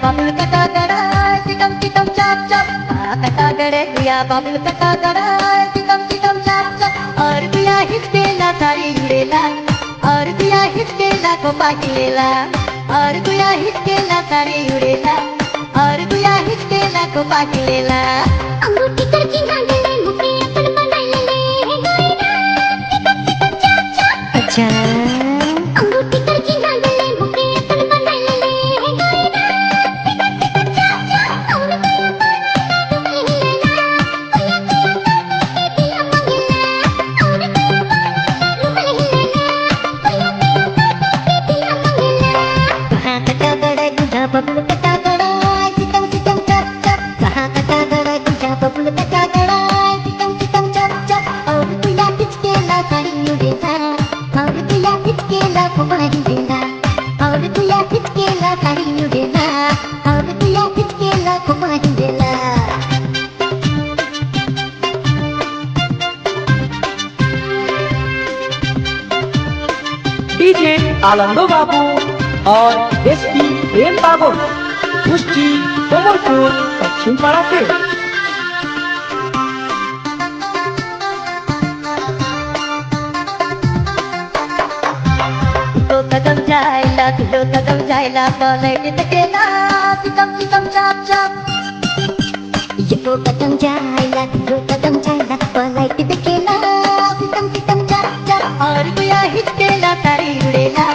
bubble kata kara, tikam tikam chop chop. Kata kare guya bubble kata kara, tikam tikam chop chop. और गुया हिचकेला सारी उड़ेला, और गुया हिचकेला को पाकिलेला, और गुया हिचकेला सारी उड़ेला, और गुया हिचकेला को पाकिलेला. अंगूठी करके गालेले मुके अपन बनाइले गोइना, tikam tikam chop chop. अच्छा अंगूठी करके गालेले मुके अपन बनाइले गोइना, tikam tikam chop chop. और गुया बनाइले दुमेलेला, गुया गुया करके दिया मंगेला. और गुया बनाइले दुमेलेला, गुया गुया करके दिया मंगेला. कहाँ कटा बड़ा गुजा बबुल कटा बड़ा, tikam tikam chop chop. कहाँ कटा बड़ा गुजा बबुल कटा बड़ा, tikam tikam chop chop. और गुया हिचकेला सारी उड़ेला, और गुया हिचकेला को बांधेला, और गुया हिचकेला सारी उड़ेला, और गुया हिचकेला को बांधेला. डीजे आनंदो बाबू और एसपी प्रेम पागल कुश्ती कोमलपुर पश्चिम पाड़ा से. तो कदम जायला पलट तकेला, tikam tikam chop chop. ये तो कदम जायला पलट तकेला, tikam tikam chop chop. और गुया हिचकेला सारी उड़ेला,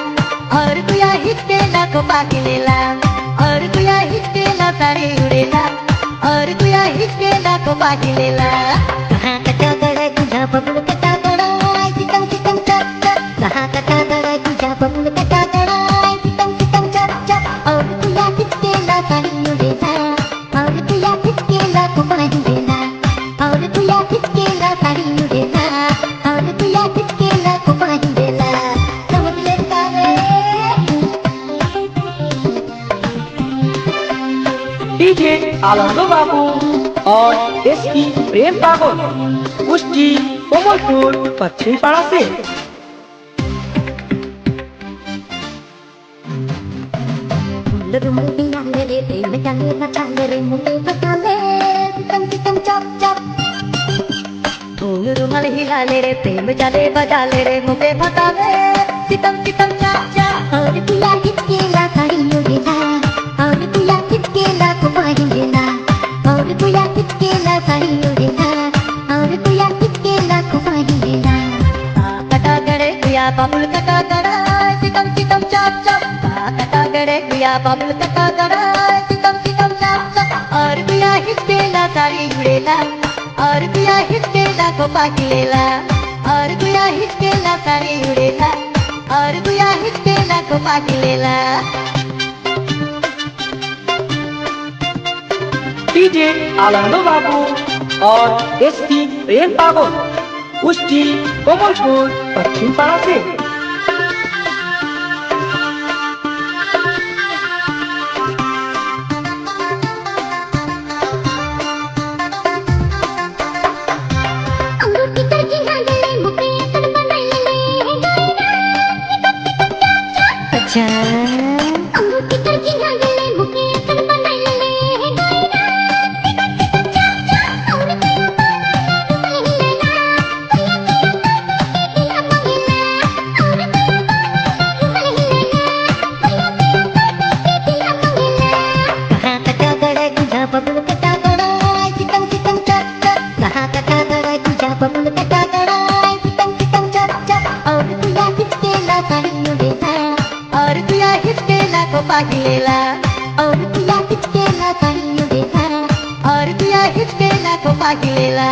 और गुया हिचकेला को पाकिलेला, और गुया हिचकेला सारी उड़ेला, और गुया हिचकेला को पाकिलेला. कहाँ कटा बड़ा गुजा बबुल कटा बड़ा, tikam tikam chop chop. कहाँ कटा बड़ा गुजा बबुल कटा बड़ा, tikam tikam chop chop. और गुया हिचकेला सारी उड़ेला, और गुया हिचकेला को बांधेला, और गुया हिचकेला सारी उड़ेला, और गुया हिचकेला को बांधेला. समझ ले सारे. डीजे आनंदो बाबू और एसपी प्रेम पागल कुश्ती कोमलपुर पश्चिम पाड़ा से. रुमाल हिलाले रे प्रेम जाले बजाले रे मुके Phatale, tikam tikam chop chop. और गुया हिचकेला सारी उड़ेला, और गुया हिचकेला को बांधेला, और गुया हिचकेला सारी उड़ेला, और गुया हिचकेला को बांधेला. कटा गड़े गुया बबुल कटा गड़ा, tikam tikam chop chop. कटा गड़े गुया बबुल कटा गड़ा, tikam tikam chop chop. और गुया हिचकेला सारी उड़ेला, और गुया हिचकेला को पाकिलेला, और गुया हिचकेला सारी उड़ेला, और गुया हिचकेला को पाकिलेला. डीजे आनंदो बाबू और एसपी प्रेम पागल कुश्ती कोमलपुर पश्चिम पाड़ा से. अंगूठी करके गालेले मुके अपन बनाइले गोइना, tikam tikam chop chop. अच्छा अंगूठी करके गालेले मुके अपन बनाइले गोइना, tikam tikam chop chop. और गुया बनाइले दुमेलेला, गुया गुया करके दिया मंगेला. और गुया बनाइले दुमेलेला, गुया गुया करके दिया मंगेला. कहाँ कटा बड़ा गुजा बबुल कटा बड़ा, tikam tikam chop chop. कहाँ कटा बड़ा गुजा बबुल कटा बड़ा, tikam tikam chop chop. और गुया हिचकेला सारी उड़ेला, और गुया हिचकेला को पाकिलेला, और गुया हिचकेला सारी उड़ेला, और गुया हिचकेला को पाकिलेला.